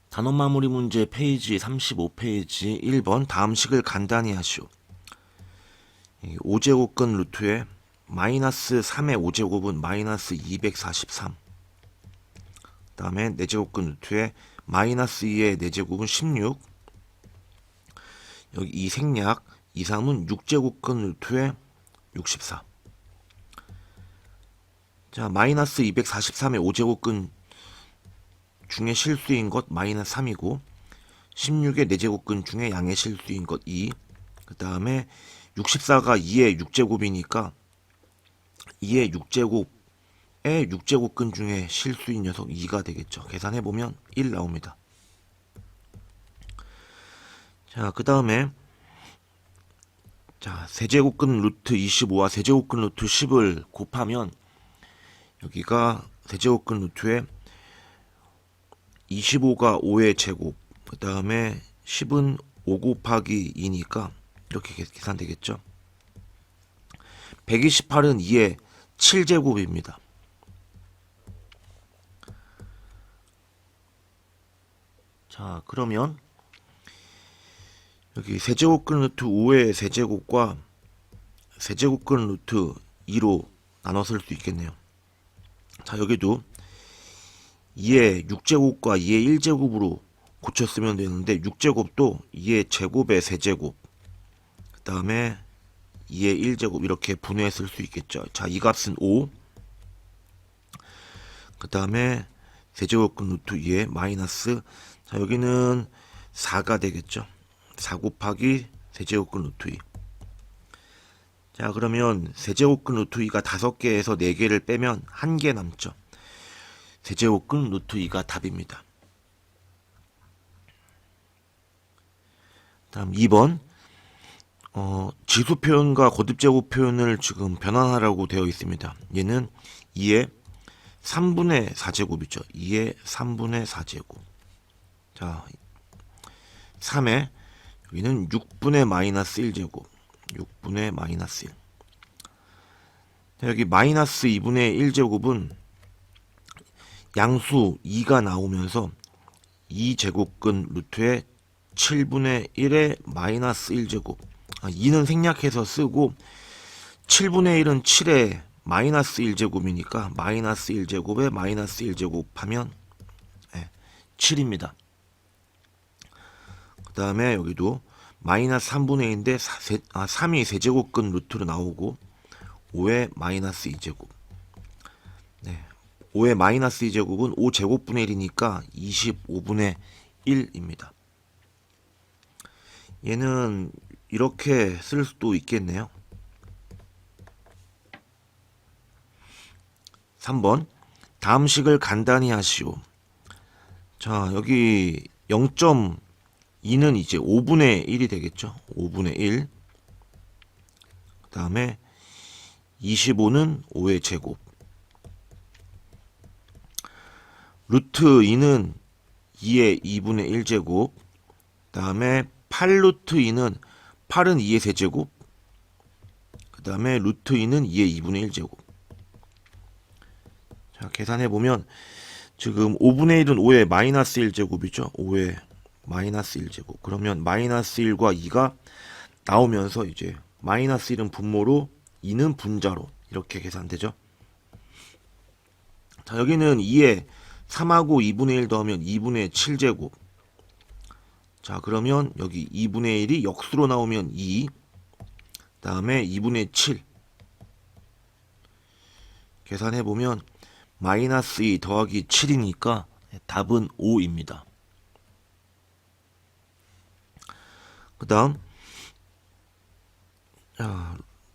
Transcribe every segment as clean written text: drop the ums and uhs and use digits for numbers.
단원 마무리 문제 페이지 35페이지 1번 다음 식을 간단히 하시오. 5제곱근 루트에 마이너스 3의 5제곱은 마이너스 243. 그 다음에 4제곱근 루트에 마이너스 2의 4제곱은 16. 여기 이 생략 2, 3은 6제곱근 루트에 64. 자, 마이너스 243의 5제곱근 중에 실수인 것 마이너스 3이고 16의 4제곱근 중에 양의 실수인 것 2. 그 다음에 64가 2의 6제곱이니까 2의 6제곱의 6제곱근 중에 실수인 녀석 2가 되겠죠. 계산해보면 1 나옵니다. 자, 그 다음에 자, 세제곱근 루트 25와 세제곱근 루트 10을 곱하면 여기가 세제곱근 루트에 25가 5의 제곱, 그 다음에 10은 5 곱하기 2니까 이렇게 계산되겠죠. 128은 2의 7제곱입니다. 자, 그러면 여기 세제곱근 루트 5의 세제곱과 세제곱근 루트 2로 나눠 쓸 수 있겠네요. 자, 여기도 2의 6제곱과 2의 1제곱으로 고쳤으면 되는데 6제곱도 2의 제곱의 세제곱, 그 다음에 2의 1제곱 이렇게 분해해 쓸 수 있겠죠. 자, 이 값은 5, 그 다음에 세제곱근 루트 2의 마이너스, 자, 여기는 4가 되겠죠. 4 곱하기 세제곱근 루트 2. 자, 그러면 세제곱근 루트 2가 5개에서 4개를 빼면 1개 남죠. 세제곱근 루트 2가 답입니다. 다음 2번 지수 표현과 거듭 제곱 표현을 지금 변환하라고 되어 있습니다. 얘는 2의 3분의 4제곱이죠. 2의 3분의 4제곱. 자, 3에 여기는 6분의 마이너스 1제곱. 6분의 마이너스 1. 여기 마이너스 2분의 1제곱은 양수 2가 나오면서 2제곱근 루트에 7분의 1의 마이너스 1제곱. 2는 생략해서 쓰고 7분의 1은 7의 마이너스 1제곱이니까 마이너스 1제곱에 마이너스 1제곱 하면 7입니다. 그 다음에 여기도 마이너스 3분의 1인데 3이 세제곱근 루트로 나오고 5의 마이너스 2제곱. 5의 마이너스 2제곱은 5제곱분의 1이니까 25분의 1입니다. 얘는 이렇게 쓸 수도 있겠네요. 3번 다음 식을 간단히 하시오. 자, 여기 0.2는 이제 5분의 1이 되겠죠. 5분의 1. 그 다음에 25는 5의 제곱. 루트 2는 2의 2분의 1제곱. 그 다음에 8루트 2는 8은 2의 세제곱. 그 다음에 루트 2는 2의 2분의 1제곱. 자, 계산해보면 지금 5분의 1은 5의 마이너스 1제곱이죠. 5의 마이너스 1제곱. 그러면 마이너스 1과 2가 나오면서 이제 마이너스 1은 분모로 2는 분자로 이렇게 계산되죠. 자, 여기는 2에 3하고 2분의 1 더하면 2분의 7제곱. 자, 그러면 여기 2분의 1이 역수로 나오면 2, 다음에 2분의 7 계산해보면 마이너스 2 더하기 7이니까 답은 5입니다. 그 다음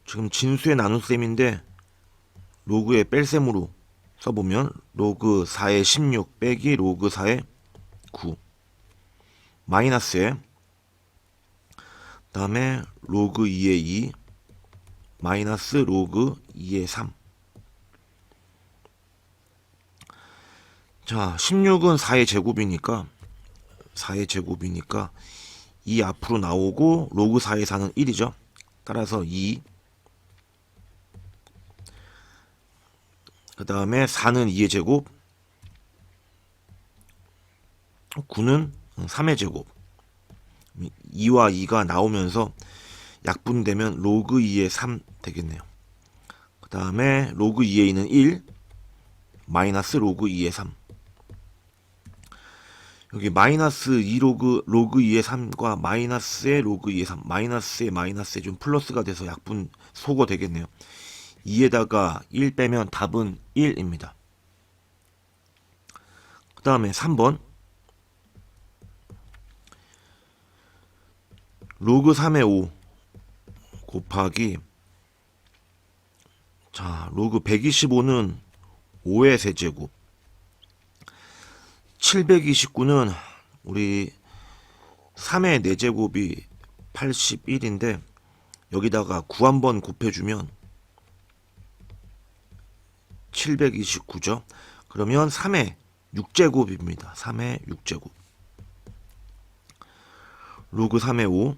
지금 진수의 나눗셈인데 로그의 뺄셈으로 써보면 로그 4의 16 빼기 로그 4의 9 마이너스에 다음에 로그 2의 2 마이너스 로그 2의 3. 자, 16은 4의 제곱이니까 4의 제곱이니까 2 앞으로 나오고 로그 4의 4는 1이죠. 따라서 2. 그 다음에 4는 2의 제곱. 9는 3의 제곱. 2와 2가 나오면서 약분되면 로그 2의 3 되겠네요. 그 다음에 로그 2의 2는 1 마이너스 로그 2의 3. 여기 마이너스 2로그 로그 2의 3과 마이너스의 로그 2의 3 마이너스의 마이너스에 좀 플러스가 돼서 약분 소거 되겠네요. 2에다가 1 빼면 답은 1입니다. 그 다음에 3번 로그 3의 5 곱하기 자 로그 125는 5의 세제곱 729는 우리 3의 4제곱이 81인데 여기다가 9 한번 곱해주면 729죠. 그러면 3의 6제곱입니다. 3의 6제곱 로그 3의 5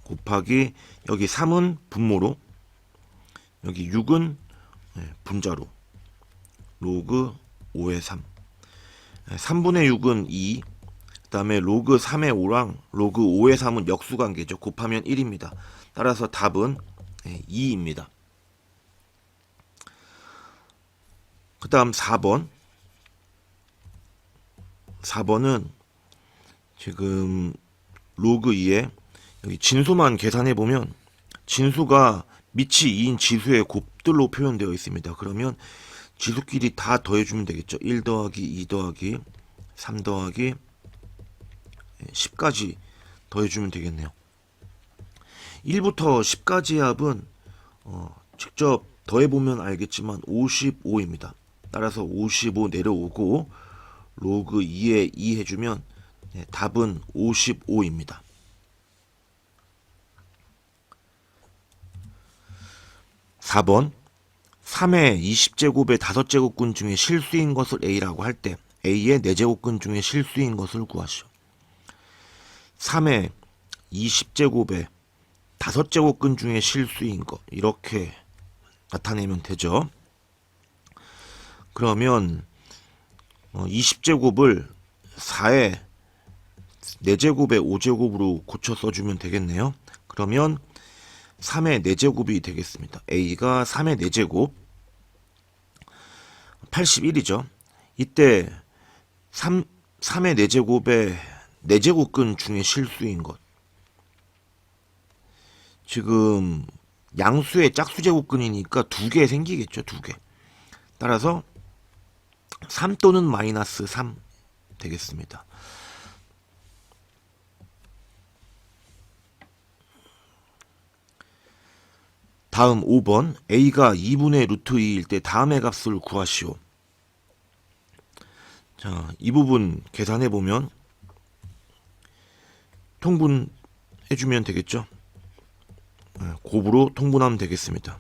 곱하기 여기 3은 분모로 여기 6은 분자로 로그 5의 3 3분의 6은 2 그 다음에 로그 3의 5랑 로그 5의 3은 역수관계죠. 곱하면 1입니다. 따라서 답은 2입니다. 그 다음 4번은 지금 로그 2에 여기 진수만 계산해 보면 진수가 밑이 2인 지수의 곱들로 표현되어 있습니다. 그러면 지수끼리 다 더해주면 되겠죠. 1 더하기 2 더하기 3 더하기 10까지 더해주면 되겠네요. 1부터 10까지의 합은 직접 더해보면 알겠지만 55입니다. 따라서 55 내려오고 로그 2에 2 해주면 답은 55입니다. 4번 3의 20제곱의 5제곱근 중에 실수인 것을 A라고 할 때 A의 4제곱근 중에 실수인 것을 구하시오. 3의 20제곱의 5제곱근 중에 실수인 것 이렇게 나타내면 되죠. 그러면 20제곱을 4의 4제곱의 5제곱으로 고쳐 써주면 되겠네요. 그러면 3의 4제곱이 되겠습니다. A가 3의 4제곱 81이죠. 이때 3의 4제곱의 4제곱근 중에 실수인 것 지금 양수의 짝수제곱근이니까 2개 생기겠죠. 2개. 따라서 3 또는 마이너스 3 되겠습니다. 다음 5번 A가 2분의 루트 2일 때 다음의 값을 구하시오. 자, 이 부분 계산해 보면 통분해주면 되겠죠. 곱으로 통분하면 되겠습니다.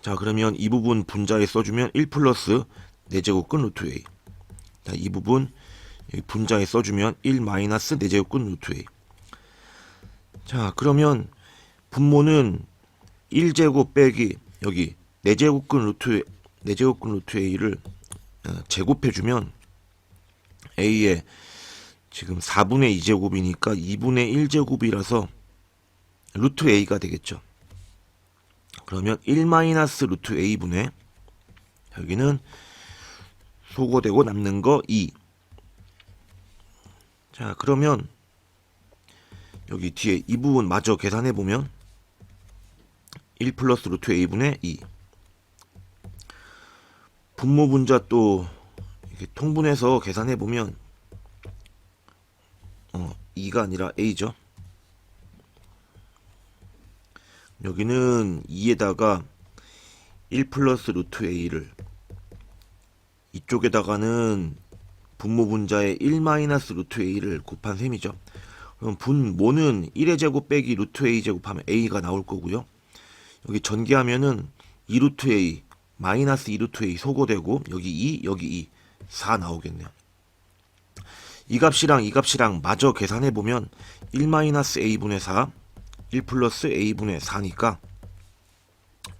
자, 그러면 이 부분 분자에 써주면 1 플러스 4제곱근 루트 A. 자, 이 부분 분자에 써주면 1 마이너스 4제곱근 루트 A. 자, 그러면 분모는 1제곱 빼기 여기 4제곱근 루트 A를 제곱해주면 A의 지금 4분의 2제곱이니까 2분의 1제곱이라서 루트 A가 되겠죠. 그러면 1 마이너스 루트 A분의 여기는 소거되고 남는 거 2. 자, 그러면 여기 뒤에 이 부분 마저 계산해 보면 1 플러스 루트 A분의 2. 분모 분자 또 이렇게 통분해서 계산해 보면 2가 아니라 A죠. 여기는 2에다가 1 플러스 루트 A를 이쪽에다가는 분모 분자에 1 마이너스 루트 A를 곱한 셈이죠. 그럼 분모는 1의 제곱 빼기 루트 A 제곱하면 A가 나올 거고요. 여기 전개하면은 2 루트 A 마이너스 2 루트 A 소거되고 여기 2 여기 2 4 나오겠네요. 이 값이랑 이 값이랑 마저 계산해 보면 1 마이너스 A분의 4 1 플러스 A분의 4니까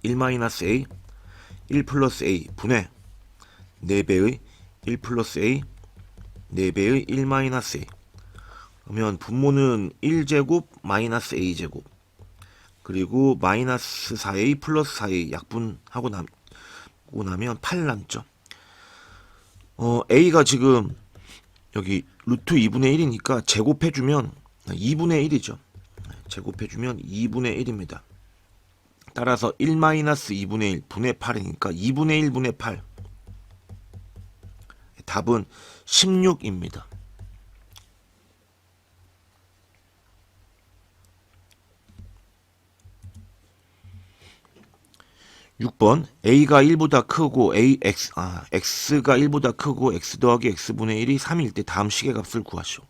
1 마이너스 A 1 플러스 A 분의 4배의 1 플러스 a 4배의 1 마이너스 a. 그러면 분모는 1제곱 마이너스 a제곱 그리고 마이너스 4a 플러스 4a 약분하고 나면 8 남죠. a가 지금 여기 루트 2분의 1이니까 제곱해주면 2분의 1이죠. 제곱해주면 2분의 1입니다. 따라서 1 마이너스 2분의 1 분의 8이니까 2분의 1 분의 8. 답은 16입니다. 6번 a가 1보다 크고 x가 1보다 크고 x 더하기 x분의 1이 3일 때 다음 식의 값을 구하시오.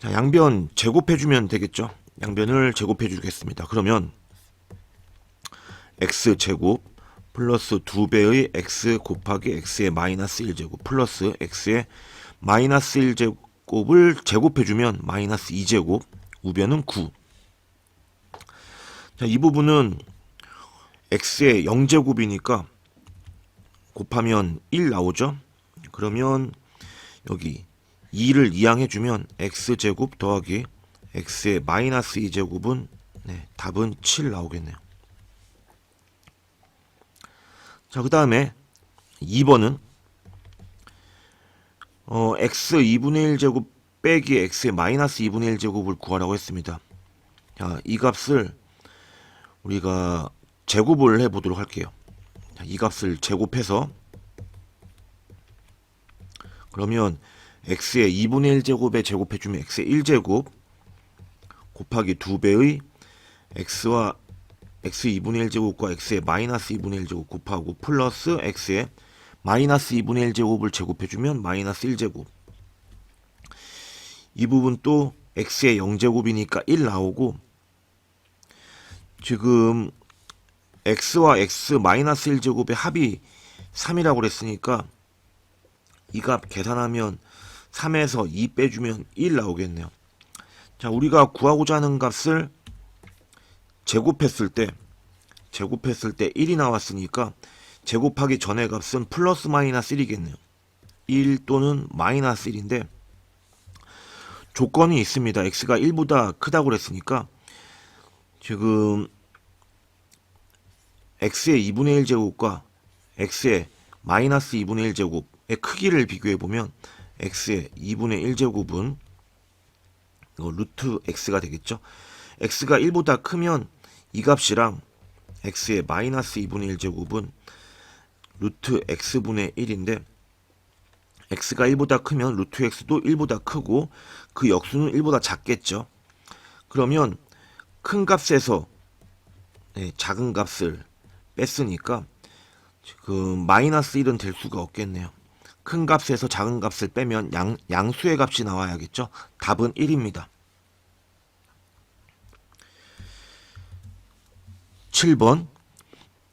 자, 양변 제곱해주면 되겠죠. 양변을 제곱해주겠습니다. 그러면 x제곱 플러스 2배의 x 곱하기 x의 마이너스 1제곱 플러스 x의 마이너스 1제곱을 제곱해주면 마이너스 2제곱 우변은 9. 자, 이 부분은 x의 0제곱이니까 곱하면 1 나오죠. 그러면 여기 2를 이항해주면 x제곱 더하기 x의 마이너스 2제곱은 답은 7 나오겠네요. 자, 그 다음에 2번은 x 2분의 1제곱 빼기 x의 마이너스 2분의 1제곱을 구하라고 했습니다. 자, 이 값을 우리가 제곱을 해보도록 할게요. 자, 이 값을 제곱해서 그러면 x의 2분의 1제곱에 제곱해주면 x의 1제곱 곱하기 2배의 x와 x 2분의 1제곱과 x의 마이너스 2분의 1제곱 곱하고 플러스 x의 마이너스 2분의 1제곱을 제곱해주면 마이너스 1제곱. 이 부분 또 x의 0제곱이니까 1 나오고 지금 x와 x 마이너스 1제곱의 합이 3이라고 그랬으니까 이 값 계산하면 3에서 2 빼주면 1 나오겠네요. 자, 우리가 구하고자 하는 값을 제곱했을 때 1이 나왔으니까 제곱하기 전의 값은 플러스 마이너스 1이겠네요. 1 또는 마이너스 1인데 조건이 있습니다. x가 1보다 크다고 그랬으니까 지금 x의 2분의 1제곱과 x의 마이너스 2분의 1제곱의 크기를 비교해보면 x의 2분의 1제곱은 루트 x가 되겠죠. x가 1보다 크면 이 값이랑 x의 마이너스 2분의 1제곱은 루트 x분의 1인데 x가 1보다 크면 루트 x도 1보다 크고 그 역수는 1보다 작겠죠. 그러면 큰 값에서 작은 값을 뺐으니까 지금 마이너스 1은 될 수가 없겠네요. 큰 값에서 작은 값을 빼면 양수의 값이 나와야겠죠. 답은 1입니다. 7번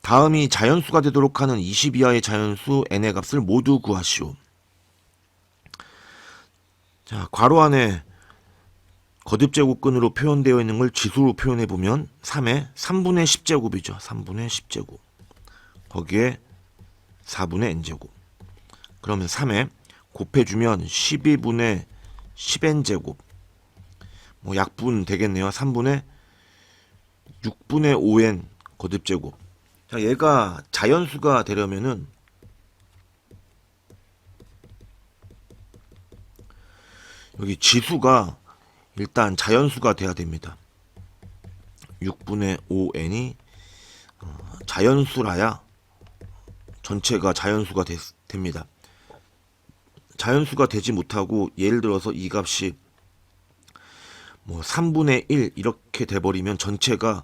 다음이 자연수가 되도록 하는 20 이하의 자연수 n의 값을 모두 구하시오. 자, 괄호 안에 거듭제곱근으로 표현되어 있는 걸 지수로 표현해 보면 3의 3분의 10제곱이죠. 3분의 10제곱. 거기에 4분의 n제곱. 그러면 3에 곱해주면 12분의 10n제곱. 뭐 약분 되겠네요. 3분의 6분의 5n 거듭제곱. 자, 얘가 자연수가 되려면은 여기 지수가 일단 자연수가 돼야 됩니다. 6분의 5n이 자연수라야 전체가 자연수가 됩니다. 자연수가 되지 못하고 예를 들어서 이 값이 뭐 3분의 1 이렇게 돼버리면 전체가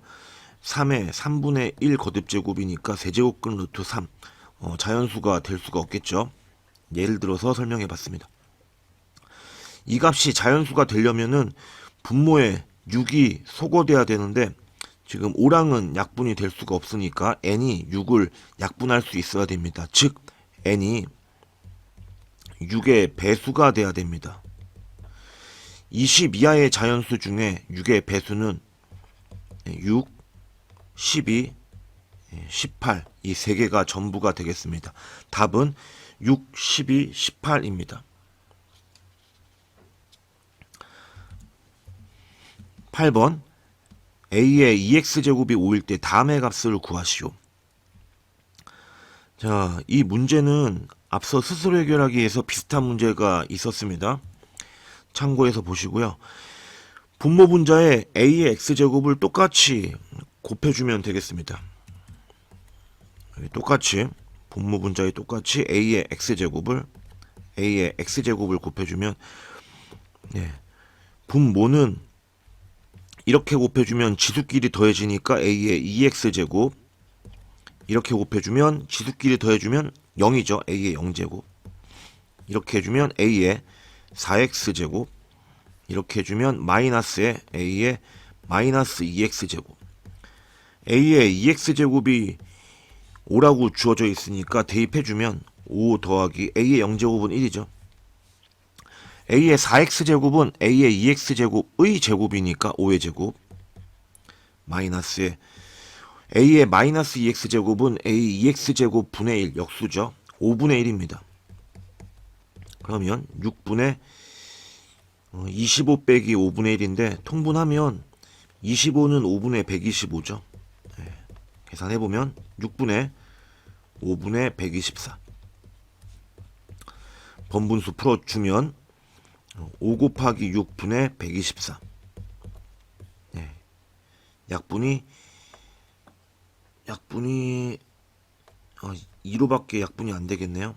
3의 3분의 1 거듭제곱이니까 세제곱근 루트 3 자연수가 될 수가 없겠죠. 예를 들어서 설명해 봤습니다. 이 값이 자연수가 되려면은 분모에 6이 소거돼야 되는데 지금 5랑은 약분이 될 수가 없으니까 n이 6을 약분할 수 있어야 됩니다. 즉 n이 6의 배수가 돼야 됩니다. 20 이하의 자연수 중에 6의 배수는 6, 12, 18 이 세 개가 전부가 되겠습니다. 답은 6, 12, 18입니다. 8번 a의 2x제곱이 5일 때 다음의 값을 구하시오. 자, 이 문제는 앞서 스스로 해결하기 위해서 비슷한 문제가 있었습니다. 참고해서 보시고요. 분모 분자에 a의 x제곱을 똑같이 곱해주면 되겠습니다. 똑같이 분모 분자에 똑같이 a의 x제곱을 곱해주면, 네, 분모는 이렇게 곱해주면 지수끼리 더해지니까 a의 2x제곱, 이렇게 곱해주면 지수끼리 더해주면 0이죠. a의 0제곱. 이렇게 해주면 a의 4x제곱, 이렇게 해주면 마이너스의 a의 마이너스 2x제곱. a의 2x제곱이 5라고 주어져 있으니까 대입해주면 5 더하기 a의 0제곱은 1이죠. a의 4x제곱은 a의 2x제곱의 제곱이니까 5의 제곱, 마이너스의 a의 마이너스 2x제곱은 a 2x제곱 분의 1 역수죠. 5분의 1입니다. 그러면 6분의 25 빼기 5분의 1인데 통분하면 25는 5분의 125죠. 네. 계산해보면 6분의 5분의 124. 번분수 풀어주면 5 곱하기 6분의 124. 네. 약분이 2로밖에 약분이 안 되겠네요.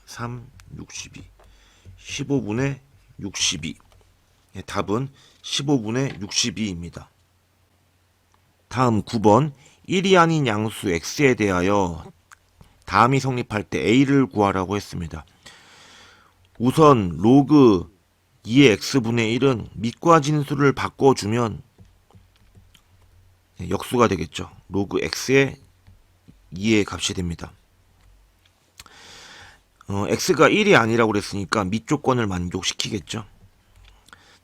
3, 62. 15분의 62. 네, 답은 15분의 62입니다. 다음 9번 1이 아닌 양수 x에 대하여 다음이 성립할 때 a를 구하라고 했습니다. 우선 로그 2의 x분의 1은 밑과 진수를 바꿔주면 역수가 되겠죠. 로그 x의 2의 값이 됩니다. x가 1이 아니라고 그랬으니까 밑 조건을 만족시키겠죠.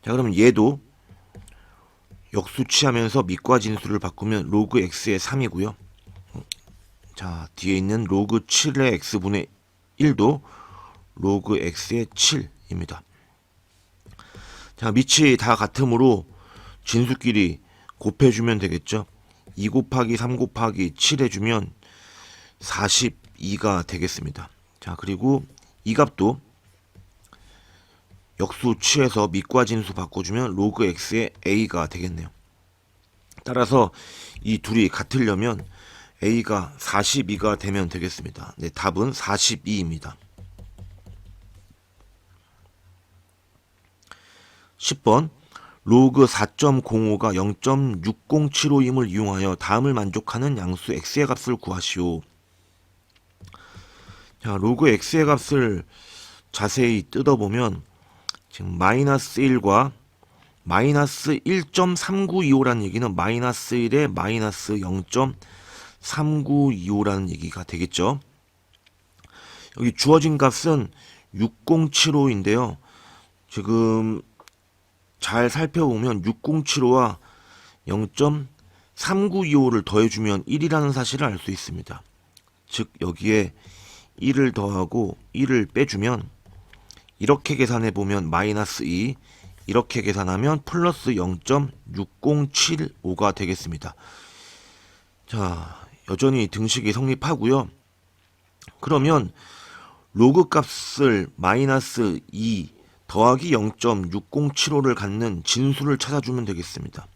자, 그러면 얘도 역수 취하면서 밑과 진수를 바꾸면 로그 x의 3이고요. 자, 뒤에 있는 로그 7의 x분의 1도 로그 x의 7입니다. 자, 밑이 다 같으므로 진수끼리 곱해주면 되겠죠. 2 곱하기 3 곱하기 7 해주면 42가 되겠습니다. 자, 그리고 이 값도 역수 취해서 밑과 진수 바꿔주면 로그 x의 a가 되겠네요. 따라서 이 둘이 같으려면 a가 42가 되면 되겠습니다. 네, 답은 42입니다. 10번 로그 4.05가 0.6075임을 이용하여 다음을 만족하는 양수 x의 값을 구하시오. 자, 로그 x의 값을 자세히 뜯어보면 지금 마이너스 1과 마이너스 1.3925라는 얘기는 마이너스 1에 마이너스 0.3925라는 얘기가 되겠죠. 여기 주어진 값은 6075인데요. 지금 잘 살펴보면 6075와 0.3925를 더해주면 1이라는 사실을 알 수 있습니다. 즉 여기에 1을 더하고 1을 빼주면 이렇게 계산해보면 마이너스 2, 이렇게 계산하면 플러스 0.6075가 되겠습니다. 자, 여전히 등식이 성립하고요. 그러면 로그 값을 마이너스 2 더하기 0.6075를 갖는 진수를 찾아주면 되겠습니다.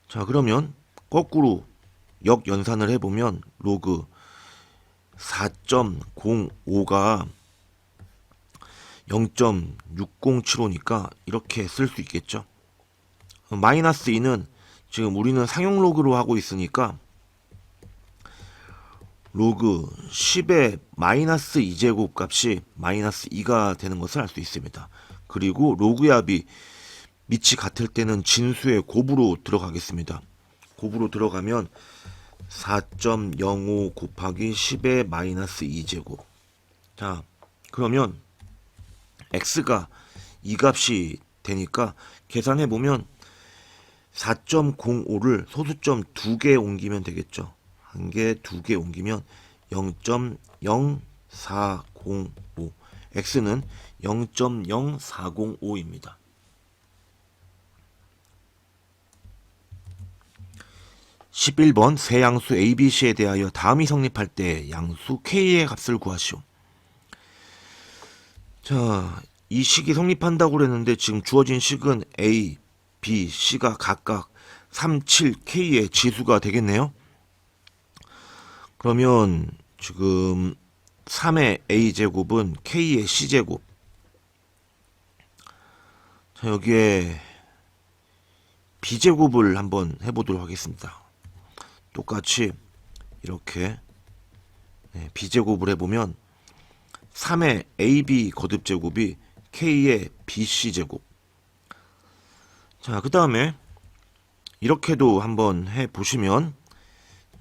자, 그러면 거꾸로 역연산을 해보면 로그 4.05가 0.6075니까 이렇게 쓸 수 있겠죠. 마이너스 2는 지금 우리는 상용 로그로 하고 있으니까 로그 10의 마이너스 2제곱 값이 마이너스 2가 되는 것을 알 수 있습니다. 그리고 로그의 합이 밑이 같을 때는 진수의 곱으로 들어가겠습니다. 곱으로 들어가면 4.05 곱하기 10의 마이너스 2제곱. 자, 그러면 x가 이 값이 되니까 계산해보면 4.05를 소수점 2개 옮기면 되겠죠. 한 개, 2개 옮기면 0.04 405. x는 0.0405입니다. 11번 세 양수 a, b, c에 대하여 다음이 성립할 때 양수 k의 값을 구하시오. 자, 이 식이 성립한다고 그랬는데 지금 주어진 식은 a, b, c가 각각 3, 7, k의 지수가 되겠네요. 그러면 지금 3의 a제곱은 k의 c제곱. 자, 여기에 b제곱을 한번 해보도록 하겠습니다. 똑같이 이렇게 b제곱을 해보면 3의 ab 거듭제곱이 k의 bc제곱. 자, 그 다음에 이렇게도 한번 해보시면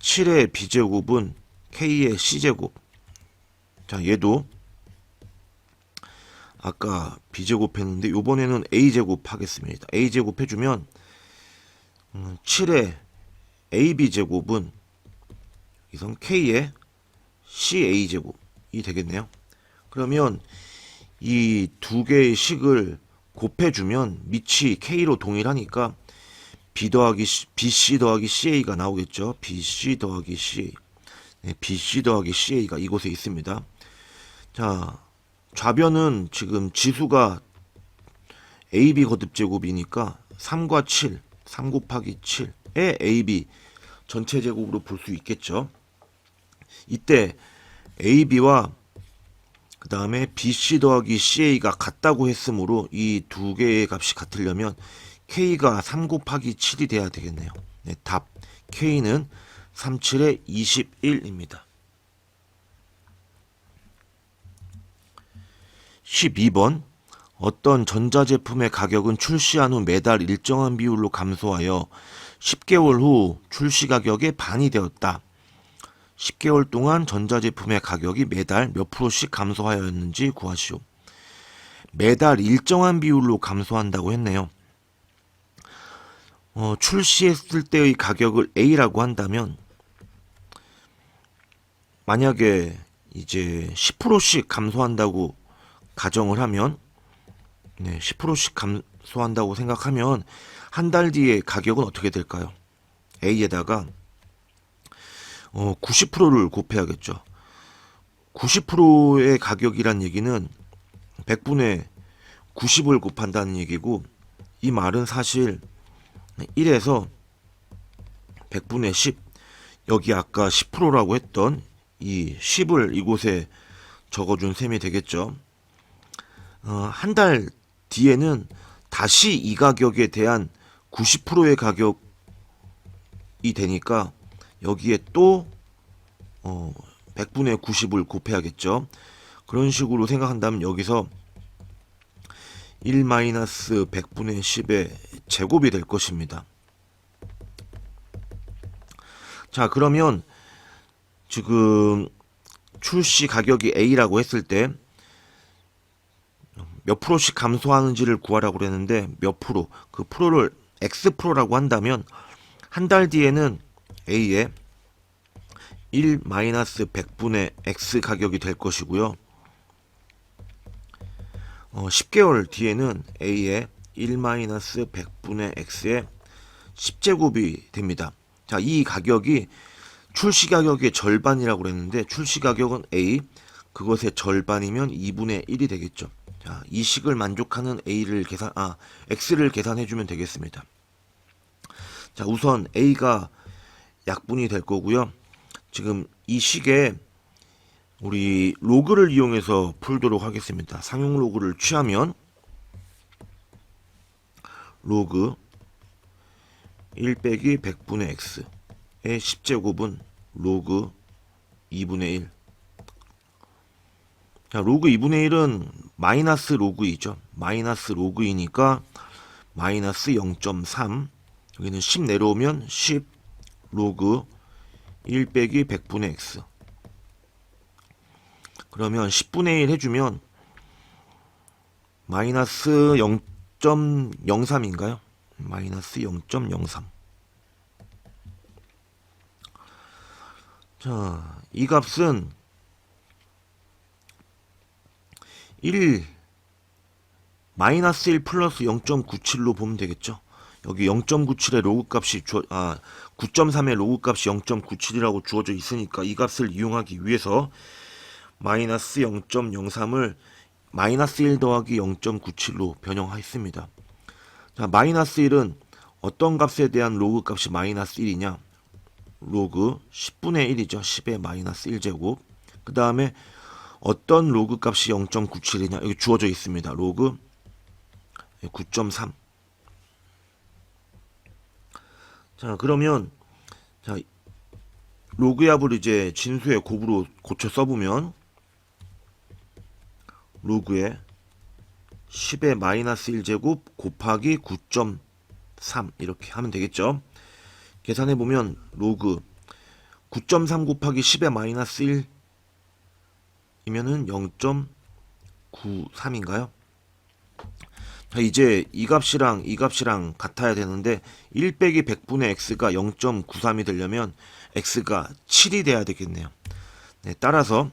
7의 b제곱은 k의 c제곱. 자, 얘도 아까 b제곱 했는데 요번에는 a제곱 하겠습니다. a제곱 해주면 7의 ab제곱은 여기선 k의 ca제곱이 되겠네요. 그러면 이 두 개의 식을 곱해주면 밑이 k로 동일하니까 bc 더하기 ca가 나오겠죠. bc 더하기 ca. bc 더하기 ca가 이곳에 있습니다. 자, 좌변은 지금 지수가 ab 거듭제곱이니까 3과 7, 3 곱하기 7의 ab 전체 제곱으로 볼 수 있겠죠. 이때 ab와 그 다음에 bc 더하기 ca가 같다고 했으므로 이 두 개의 값이 같으려면 k가 3 곱하기 7이 돼야 되겠네요. 네, 답 k는 37에 21입니다. 12번 어떤 전자제품의 가격은 출시한 후 매달 일정한 비율로 감소하여 10개월 후 출시 가격의 반이 되었다. 10개월 동안 전자제품의 가격이 매달 몇 프로씩 감소하였는지 구하시오. 매달 일정한 비율로 감소한다고 했네요. 출시했을 때의 가격을 A라고 한다면 만약에 이제 10%씩 감소한다고 가정을 하면 10%씩 감소한다고 생각하면 한 달 뒤에 가격은 어떻게 될까요? A에다가 90%를 곱해야겠죠. 90%의 가격이란 얘기는 100분의 90을 곱한다는 얘기고, 이 말은 사실 1에서 100분의 10, 여기 아까 10%라고 했던 이 10을 이곳에 적어준 셈이 되겠죠. 한 달 뒤에는 다시 이 가격에 대한 90%의 가격이 되니까 여기에 또 100분의 90을 곱해야겠죠. 그런 식으로 생각한다면 여기서 1-100분의 10의 제곱이 될 것입니다. 자, 그러면 지금 출시 가격이 A라고 했을 때 몇 프로씩 감소하는지를 구하라고 그랬는데 몇 프로, 그 프로를 X%라고 한다면 한 달 뒤에는 A의 1-100분의 X 가격이 될 것이고요. 10개월 뒤에는 A의 1-100분의 X의 10제곱이 됩니다. 자, 이 가격이 출시 가격의 절반이라고 그랬는데 출시 가격은 A, 그것의 절반이면 2분의 1이 되겠죠. 자, 이 식을 만족하는 X를 계산해 주면 되겠습니다. 자, 우선 A가 약분이 될 거고요. 지금 이 식에 우리 로그를 이용해서 풀도록 하겠습니다. 상용 로그를 취하면 로그 1 빼기 100분의 x의 10제곱은 로그 2분의 1. 자, 로그 2분의 1은 마이너스 로그 2죠. 마이너스 로그 2니까 마이너스 0.3. 여기는 10 내려오면 10 로그 1 빼기 100분의 x. 그러면 10분의 1 해주면 마이너스 0.03인가요? 마이너스 0.03. 자, 이 값은 1 마이너스 1 플러스 0.97로 보면 되겠죠. 여기 0.97의 로그 값이 9.3의 로그 값이 0.97이라고 주어져 있으니까 이 값을 이용하기 위해서 마이너스 0.03을 마이너스 1 더하기 0.97로 변형했습니다. 자, 마이너스 1은 어떤 값에 대한 로그 값이 마이너스 1이냐? 로그 10분의 1이죠. 10의 마이너스 1제곱. 그 다음에 어떤 로그 값이 0.97이냐? 여기 주어져 있습니다. 로그 9.3. 자, 그러면 자, 로그 합을 이제 진수의 곱으로 고쳐 써보면 로그에 10의 마이너스 1제곱 곱하기 9.3 이렇게 하면 되겠죠. 계산해보면 로그 9.3 곱하기 10의 마이너스 1 이면은 0.93인가요? 자, 이제 이 값이랑 이 값이랑 같아야 되는데 1 빼기 100분의 x가 0.93이 되려면 x가 7이 돼야 되겠네요. 네, 따라서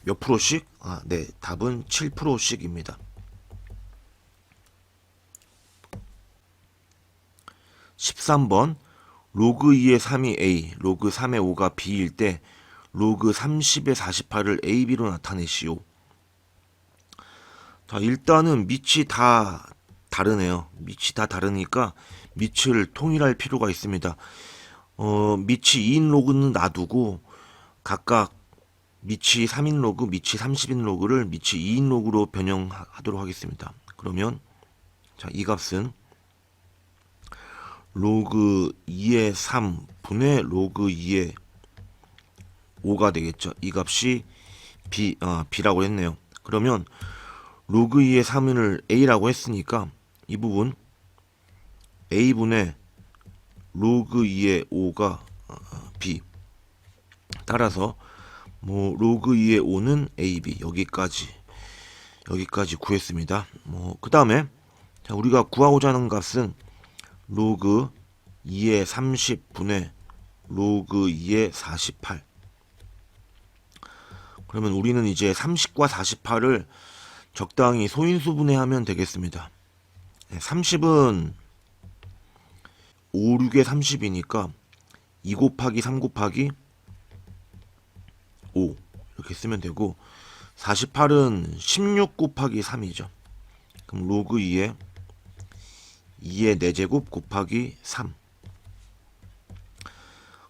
몇 프로씩? 네, 답은 7%씩입니다. 13번 로그 2의 3이 A, 로그 3의 5가 B일 때 로그 30의 48을 AB로 나타내시오. 자, 일단은 밑이 다 다르네요. 밑이 다 다르니까 밑을 통일할 필요가 있습니다. 밑이 2인 로그는 놔두고 각각 밑이 3인 로그, 밑이 30인 로그를 밑이 2인 로그로 변형하도록 하겠습니다. 그러면 자, 이 값은 로그 2의 3분의 로그 2의 5가 되겠죠. 이 값이 B라고 했네요. 그러면 로그 2의 3을 A라고 했으니까 이 부분 A분의 로그 2의 5가 B. 따라서 뭐 로그 2의 5는 AB 여기까지 구했습니다. 그 다음에 우리가 구하고자 하는 값은 로그 2의 30분의 로그 2의 48. 그러면 우리는 이제 30과 48을 적당히 소인수분해하면 되겠습니다. 30은 5, 6의 30이니까 2 곱하기 3 곱하기 5 이렇게 쓰면 되고 48은 16 곱하기 3이죠. 그럼 로그 2의 4제곱 곱하기 3.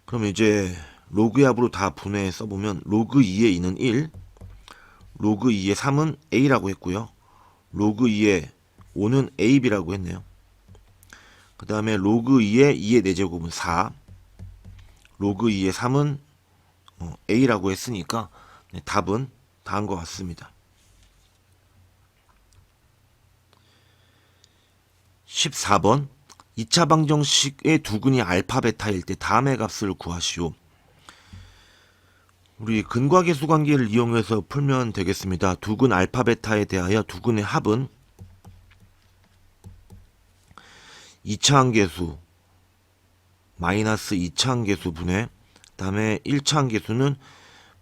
그럼 이제 로그 합으로 다 분해 써보면 로그 2의 2는 1, 로그 2의 3은 A라고 했고요. 로그 2의 5는 AB라고 했네요. 그 다음에 로그 2의 4제곱은 4, 로그 2의 3은 A라고 했으니까 답은 다 한 것 같습니다. 14번 2차 방정식의 두근이 알파 베타일 때 다음의 값을 구하시오. 우리 근과계수 관계를 이용해서 풀면 되겠습니다. 두근 알파 베타에 대하여 두근의 합은 2차 항계수 마이너스 2차 항계수 분의 다음에 1차 항계수는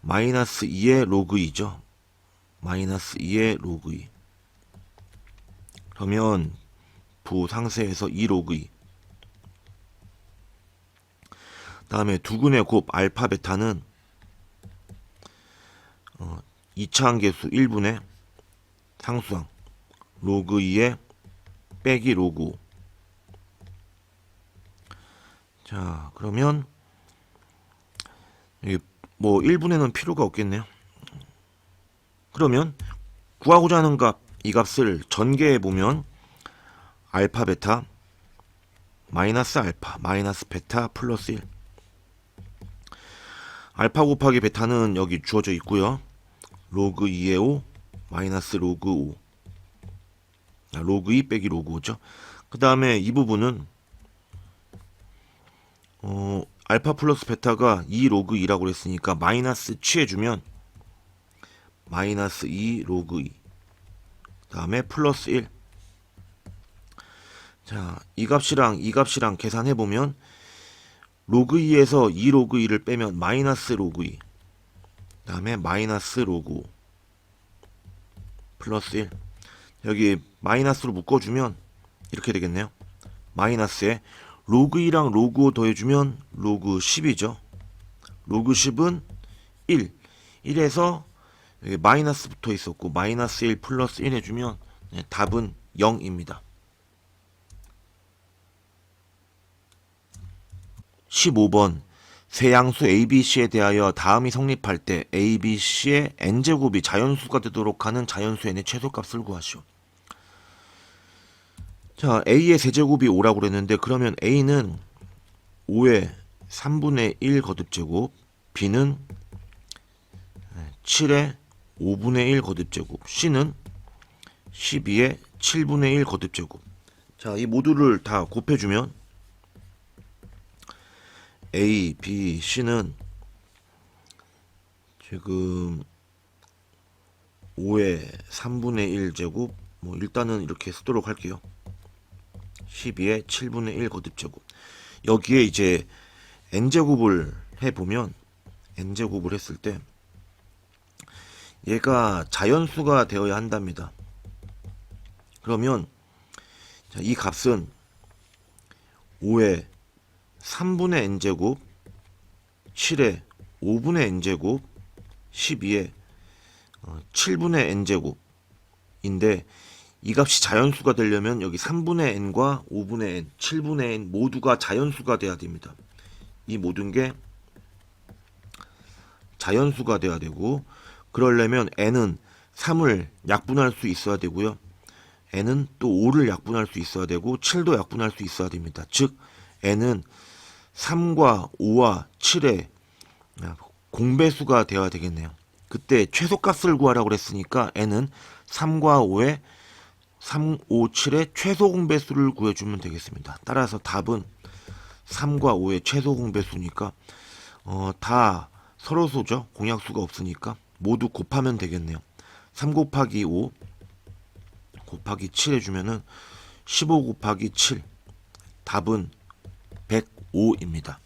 마이너스 2의 로그 2죠. 마이너스 2의 로그 2. 그러면 부상세에서 2 로그 2. 다음에 두근의 곱 알파 베타는 2차 항계수 1분의 상수항 로그 2의 빼기 로그 5. 자, 그러면 여기 뭐 1분에는 필요가 없겠네요. 그러면 구하고자 하는 값, 이 값을 전개해 보면 알파 베타 마이너스 알파 마이너스 베타 플러스 1. 알파 곱하기 베타는 여기 주어져 있고요. 로그 2의 5 마이너스 로그 5. 로그 2 빼기 로그 5죠. 그 다음에 이 부분은 알파 플러스 베타가 2 로그 2라고 그랬으니까 마이너스 취해주면 마이너스 2 로그 2. 그 다음에 플러스 1. 자, 이 값이랑 이 값이랑 계산해보면 로그 2에서 2 로그 2를 빼면 마이너스 로그 2. 그 다음에 마이너스 로그 5. 플러스 1. 여기 마이너스로 묶어주면 이렇게 되겠네요. 마이너스에 로그 2랑 로그 5 더해주면 로그 10이죠. 로그 10은 1. 1에서 여기 마이너스 붙어 있었고 마이너스 1 플러스 1 해주면 답은 0입니다. 15번 세 양수 ABC에 대하여 다음이 성립할 때 ABC의 n제곱이 자연수가 되도록 하는 자연수 n의 최소값을 구하시오. 자, A의 세제곱이 5라고 그랬는데 그러면 A는 5의 3분의 1 거듭제곱, B는 7의 5분의 1 거듭제곱, C는 12의 7분의 1 거듭제곱. 자, 이 모두를 다 곱해주면 A, B, C는 지금 5의 3분의 1 제곱, 뭐 일단은 이렇게 쓰도록 할게요. 12의 7분의 1 거듭제곱. 여기에 이제 n제곱을 해보면 n제곱을 했을 때 얘가 자연수가 되어야 한답니다. 그러면 자, 이 값은 5의 3분의 n제곱, 7의 5분의 n제곱, 12의 7분의 n제곱인데 이 값이 자연수가 되려면 여기 3분의 n과 5분의 n, 7분의 n 모두가 자연수가 돼야 됩니다. 이 모든 게 자연수가 돼야 되고 그러려면 n은 3을 약분할 수 있어야 되고요. n은 또 5를 약분할 수 있어야 되고 7도 약분할 수 있어야 됩니다. 즉 n은 3과 5와 7의 공배수가 되어야 되겠네요. 그때 최소값을 구하라고 그랬으니까 n은 3과 5의 3, 5, 7의 최소 공배수를 구해주면 되겠습니다. 따라서 답은 3과 5의 최소 공배수니까 다 서로소죠. 공약수가 없으니까 모두 곱하면 되겠네요. 3 곱하기 5 곱하기 7 해주면은 15 곱하기 7 답은 105입니다.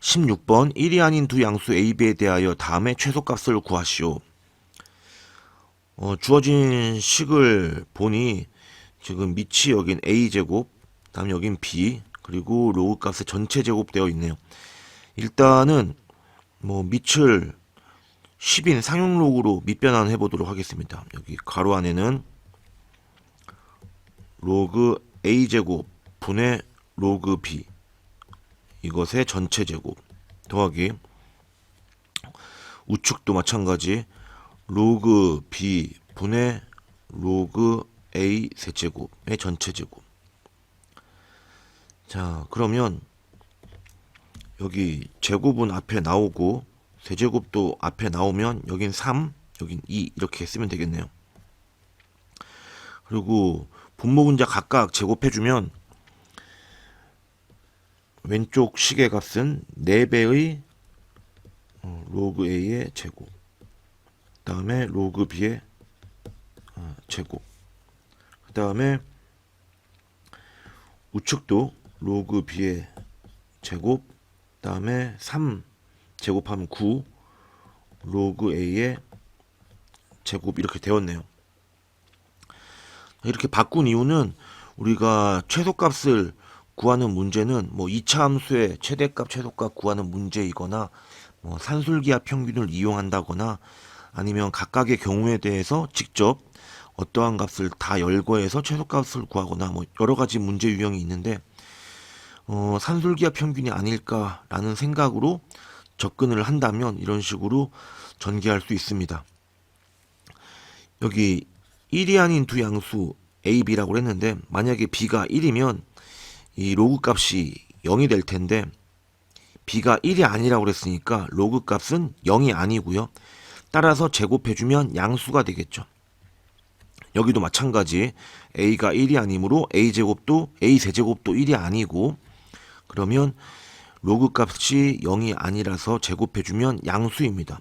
16번 1이 아닌 두 양수 A, B에 대하여 다음의 최소값을 구하시오. 주어진 식을 보니 지금 밑이 여긴 A제곱, 다음 여긴 B, 그리고 로그 값의 전체 제곱 되어 있네요. 일단은 뭐 밑을 10인 상용 로그로 밑변환 해보도록 하겠습니다. 여기 가로 안에는 로그 A제곱 분의 로그 B 이것의 전체 제곱 더하기 우측도 마찬가지 로그 B 분의 로그 A 세제곱의 전체 제곱. 자, 그러면 여기 제곱은 앞에 나오고 세제곱도 앞에 나오면 여긴 3, 여긴 2 이렇게 쓰면 되겠네요. 그리고 분모 분자 각각 제곱해주면 왼쪽 식의 값은 4배의 로그 A의 제곱, 그 다음에 로그 B의 제곱, 그 다음에 우측도 로그 B의 제곱, 그 다음에 3 제곱하면 9 로그 A의 제곱 이렇게 되었네요. 이렇게 바꾼 이유는 우리가 최소값을 구하는 문제는 뭐 2차 함수의 최대값 최소값 구하는 문제이거나 뭐 산술기하 평균을 이용한다거나 아니면 각각의 경우에 대해서 직접 어떠한 값을 다 열거해서 최소값을 구하거나 뭐 여러 가지 문제 유형이 있는데 산술기하 평균이 아닐까라는 생각으로 접근을 한다면 이런 식으로 전개할 수 있습니다. 여기 1이 아닌 두 양수 A, B라고 했는데 만약에 B가 1이면 이 로그 값이 0이 될 텐데 B가 1이 아니라고 그랬으니까 로그 값은 0이 아니고요. 따라서 제곱해주면 양수가 되겠죠. 여기도 마찬가지 A가 1이 아니므로 A제곱도 A세제곱도 1이 아니고 그러면 로그 값이 0이 아니라서 제곱해주면 양수입니다.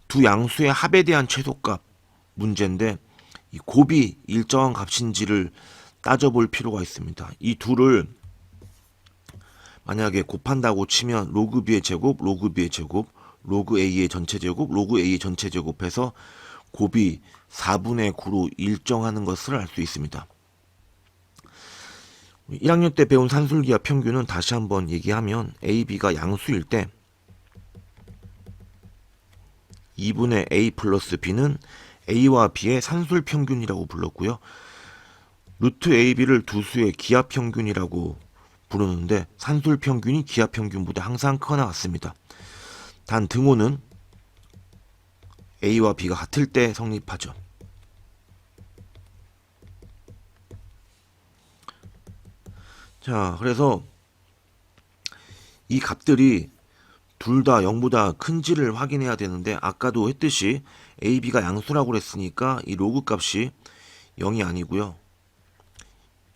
두 양수의 합에 대한 최소값 문제인데 이 곱이 일정한 값인지를 따져볼 필요가 있습니다. 이 둘을 만약에 곱한다고 치면 로그 B의 제곱, 로그 B의 제곱, 로그 A의 전체 제곱, 로그 A의 전체 제곱해서 곱이 4분의 9로 일정하는 것을 알 수 있습니다. 1학년 때 배운 산술기하 평균은 다시 한번 얘기하면 A, B가 양수일 때 2분의 A 플러스 B는 A와 B의 산술 평균이라고 불렀고요. 루트 AB를 두 수의 기하 평균이라고 부르는데 산술 평균이 기하 평균보다 항상 크거나 같습니다. 단 등호는 A와 B가 같을 때 성립하죠. 자, 그래서 이 값들이 둘 다 0보다 큰지를 확인해야 되는데 아까도 했듯이 A, B가 양수라고 그랬으니까 이 로그 값이 0이 아니고요.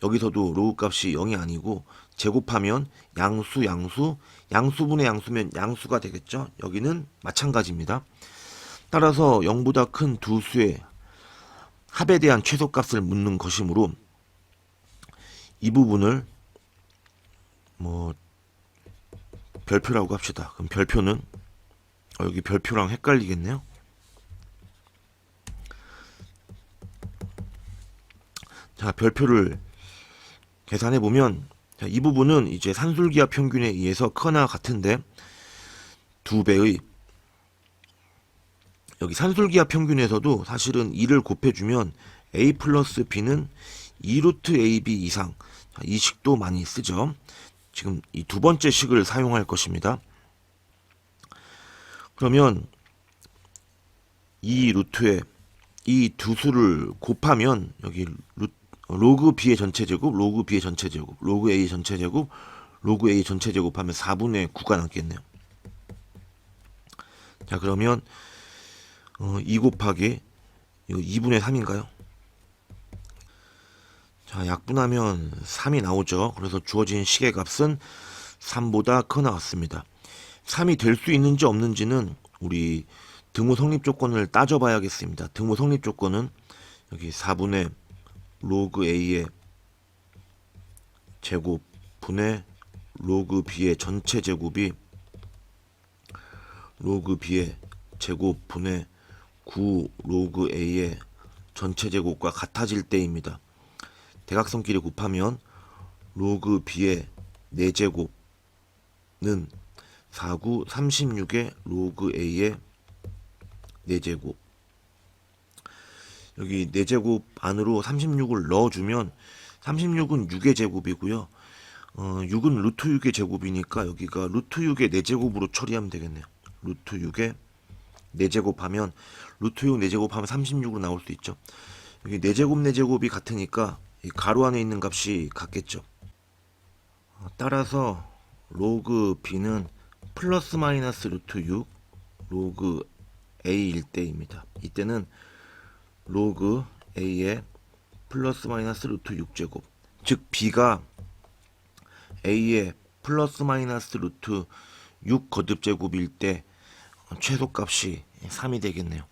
여기서도 로그 값이 0이 아니고 제곱하면 양수분의 양수면 양수가 되겠죠. 여기는 마찬가지입니다. 따라서 0보다 큰 두 수의 합에 대한 최소값을 묻는 것이므로 이 부분을 별표라고 합시다. 그럼 별표는 여기 별표랑 헷갈리겠네요. 자, 별표를 계산해 보면 이 부분은 이제 산술기하 평균에 의해서 크거나 같은데 2배의 여기 산술기하 평균에서도 사실은 2를 곱해주면 A 플러스 B는 2루트 AB 이상. 자, 이 식도 많이 쓰죠. 지금 이 두 번째 식을 사용할 것입니다. 그러면 이 루트에 이 두 수를 곱하면 여기 로그 B의 전체 제곱, 로그 B의 전체 제곱, 로그 A의 전체 제곱, 로그 A의 전체 제곱하면 4분의 9가 남겠네요. 자, 그러면 2 곱하기 이거 2분의 3인가요? 자, 약분하면 3이 나오죠. 그래서 주어진 식의 값은 3보다 크거나 같습니다. 3이 될 수 있는지 없는지는 우리 등호 성립 조건을 따져봐야겠습니다. 등호 성립 조건은 여기 4분의 로그 A의 제곱 분의 로그 B의 전체 제곱이 로그 B의 제곱 분의 9 로그 A의 전체 제곱과 같아질 때입니다. 대각선끼리 곱하면 로그 B의 4제곱는 4, 9, 36의 로그 A의 4제곱. 여기 4제곱 안으로 36을 넣어주면 36은 6의 제곱이고요. 6은 루트 6의 제곱이니까 여기가 루트 6의 4제곱으로 처리하면 되겠네요. 루트 6의 4제곱하면 루트 6 4제곱하면 36으로 나올 수 있죠. 여기 4제곱 4제곱이 같으니까 이 가로 안에 있는 값이 같겠죠. 따라서 로그 B는 플러스 마이너스 루트 6 로그 A일 때입니다. 이때는 로그 A의 플러스 마이너스 루트 6제곱, 즉 B가 A의 플러스 마이너스 루트 6 거듭제곱일 때 최소값이 3이 되겠네요.